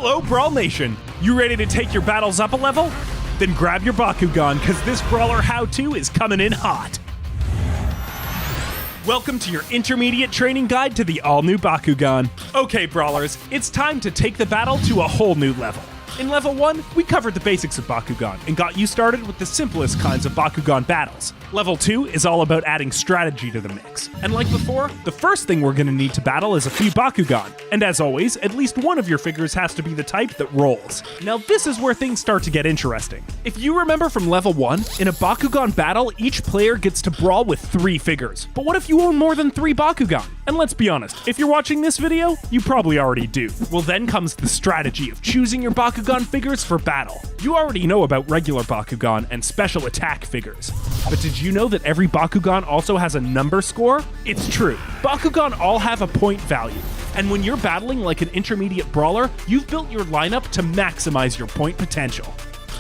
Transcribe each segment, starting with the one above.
Hello, Brawl Nation! You ready to take your battles up a level? Then grab your Bakugan, cause this brawler how-to is coming in hot. Welcome to your intermediate training guide to the all-new Bakugan. Okay, brawlers, it's time to take the battle to a whole new level. In level 1, we covered the basics of Bakugan and got you started with the simplest kinds of Bakugan battles. Level 2 is all about adding strategy to the mix. And like before, the first thing we're going to need to battle is a few Bakugan. And as always, at least one of your figures has to be the type that rolls. Now this is where things start to get interesting. If you remember from level 1, in a Bakugan battle, each player gets to brawl with 3 figures. But what if you own more than 3 Bakugan? And let's be honest, if you're watching this video, you probably already do. Well, then comes the strategy of choosing your Bakugan figures for battle. You already know about regular Bakugan and special attack figures. But did you know that every Bakugan also has a number score? It's true. Bakugan all have a point value. And when you're battling like an intermediate brawler, you've built your lineup to maximize your point potential.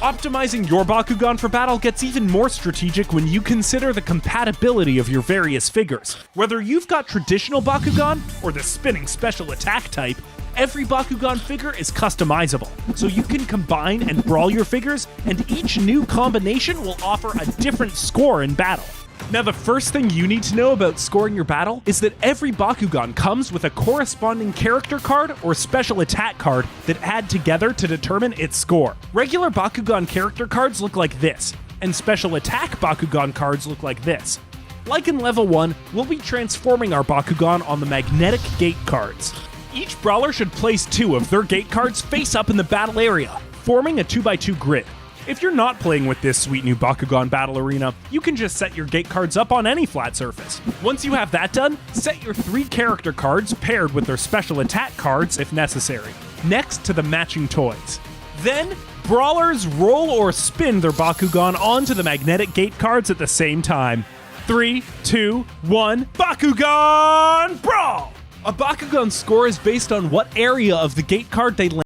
Optimizing your Bakugan for battle gets even more strategic when you consider the compatibility of your various figures. Whether you've got traditional Bakugan or the spinning special attack type, every Bakugan figure is customizable, so you can combine and brawl your figures, and each new combination will offer a different score in battle. Now, the first thing you need to know about scoring your battle is that every Bakugan comes with a corresponding character card or special attack card that add together to determine its score. Regular Bakugan character cards look like this, and special attack Bakugan cards look like this. Like in level 1, we'll be transforming our Bakugan on the magnetic gate cards. Each brawler should place 2 of their gate cards face up in the battle area, forming a 2x2 grid. If you're not playing with this sweet new Bakugan battle arena, you can just set your gate cards up on any flat surface. Once you have that done, set your 3 character cards paired with their special attack cards if necessary, next to the matching toys. Then, brawlers roll or spin their Bakugan onto the magnetic gate cards at the same time. 3, 2, 1, Bakugan Brawl! A Bakugan score is based on what area of the gate card they land